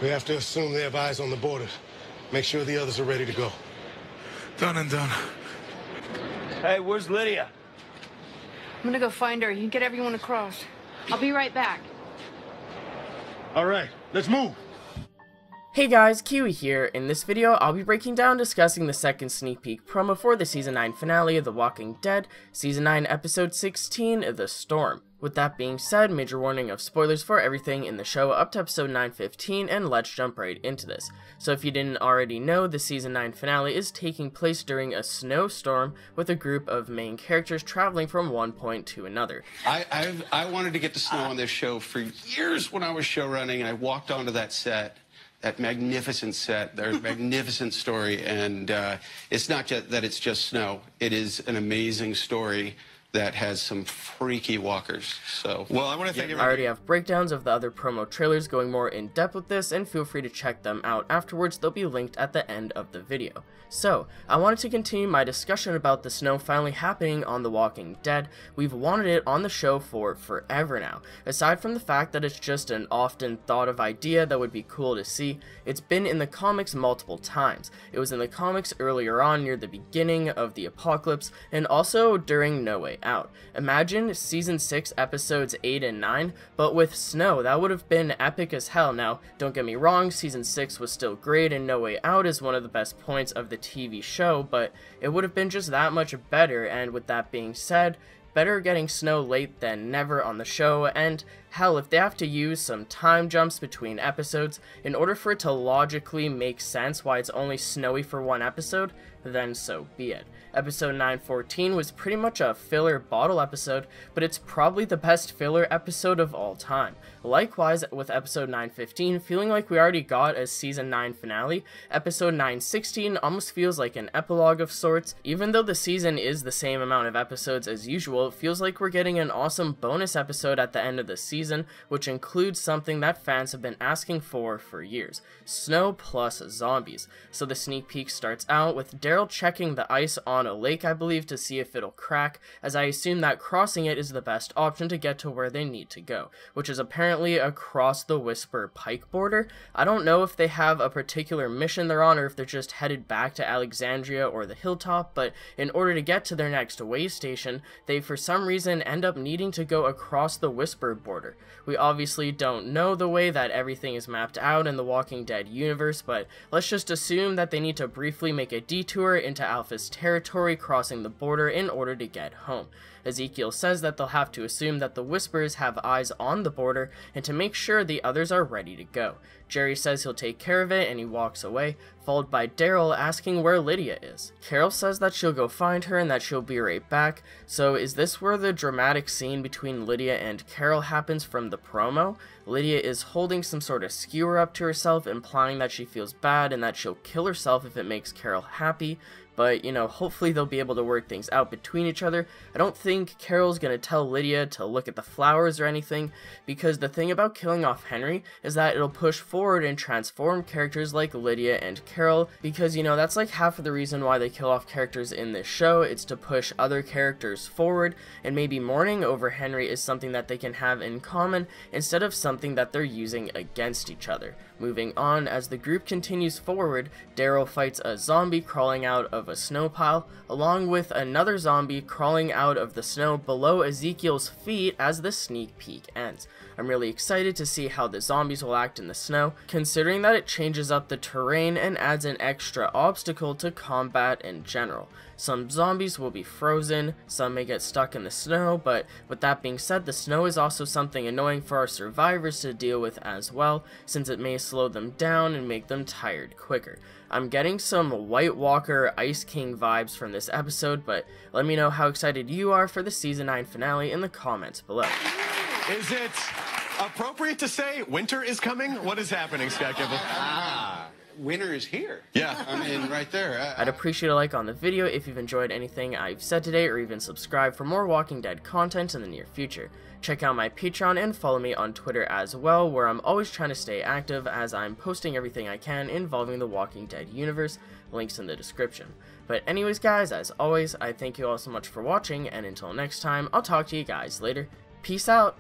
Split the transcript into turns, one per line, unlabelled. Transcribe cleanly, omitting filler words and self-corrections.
We have to assume they have eyes on the border. Make sure the others are ready to go.
Done and done.
Hey, where's Lydia?
I'm gonna go find her. You can get everyone across. I'll be right back.
All right, let's move.
Hey guys, Kiwi here. In this video, I'll be breaking down discussing the second sneak peek promo for the Season 9 finale of The Walking Dead, Season 9 Episode 16, The Storm. With that being said, major warning of spoilers for everything in the show up to episode 9:15, and let's jump right into this. So if you didn't already know, the Season 9 finale is taking place during a snowstorm with a group of main characters traveling from one point to another.
I wanted to get to snow on this show for years when I was show running, and I walked onto that set. That magnificent set, their magnificent story, and it's not just that it's just snow. It is an amazing story that has some freaky walkers. So, well, I want to thank everybody.
I already have breakdowns of the other promo trailers going more in depth with this, and feel free to check them out afterwards. They'll be linked at the end of the video. So, I wanted to continue my discussion about the snow finally happening on The Walking Dead. We've wanted it on the show for forever now. Aside from the fact that it's just an often thought of idea that would be cool to see, it's been in the comics multiple times. It was in the comics earlier on near the beginning of the apocalypse, and also during No Way Out. Imagine Season 6 episodes 8 and 9, but with snow. That would have been epic as hell. Now, don't get me wrong, Season 6 was still great, and No Way Out is one of the best points of the TV show, but it would have been just that much better. And with that being said, better getting snow late than never on the show, and hell, if they have to use some time jumps between episodes in order for it to logically make sense why it's only snowy for one episode, then so be it. Episode 9:14 was pretty much a filler bottle episode, but it's probably the best filler episode of all time. Likewise, with episode 9:15 feeling like we already got a Season 9 finale, episode 9:16 almost feels like an epilogue of sorts. Even though the season is the same amount of episodes as usual, it feels like we're getting an awesome bonus episode at the end of the season, which includes something that fans have been asking for years: snow plus zombies. So the sneak peek starts out with Daryl checking the ice on a lake, I believe, to see if it'll crack, as I assume that crossing it is the best option to get to where they need to go, which is apparently across the Whisper Pike border. I don't know if they have a particular mission they're on, or if they're just headed back to Alexandria or the Hilltop, but in order to get to their next way station, they for some reason end up needing to go across the Whisper border. We obviously don't know the way that everything is mapped out in the Walking Dead universe, but let's just assume that they need to briefly make a detour into Alpha's territory, crossing the border in order to get home. Ezekiel says that they'll have to assume that the Whispers have eyes on the border and to make sure the others are ready to go. Jerry says he'll take care of it and he walks away, followed by Daryl asking where Lydia is. Carol says that she'll go find her and that she'll be right back. So is this where the dramatic scene between Lydia and Carol happens from the promo? Lydia is holding some sort of skewer up to herself, implying that she feels bad and that she'll kill herself if it makes Carol happy. But, you know, hopefully they'll be able to work things out between each other. I don't think Carol's gonna tell Lydia to look at the flowers or anything, because the thing about killing off Henry is that it'll push forward and transform characters like Lydia and Carol, because, you know, that's like half of the reason why they kill off characters in this show. It's to push other characters forward, and maybe mourning over Henry is something that they can have in common instead of something that they're using against each other. Moving on, as the group continues forward, Daryl fights a zombie crawling out of a snow pile, along with another zombie crawling out of the snow below Ezekiel's feet as the sneak peek ends. I'm really excited to see how the zombies will act in the snow, considering that it changes up the terrain and adds an extra obstacle to combat in general. Some zombies will be frozen, some may get stuck in the snow, but with that being said, the snow is also something annoying for our survivors to deal with as well, since it may slow them down and make them tired quicker. I'm getting some White Walker Ice King vibes from this episode, but let me know how excited you are for the Season 9 finale in the comments below.
Is it appropriate to say winter is coming? What is happening, Scott Gimble?
Winter is here.
Yeah.
I mean, right there.
I'd appreciate a like on the video if you've enjoyed anything I've said today, or even subscribe for more Walking Dead content in the near future. Check out my Patreon and follow me on Twitter as well, where I'm always trying to stay active as I'm posting everything I can involving the Walking Dead universe, links in the description. But anyways guys, as always, I thank you all so much for watching, and until next time, I'll talk to you guys later. Peace out!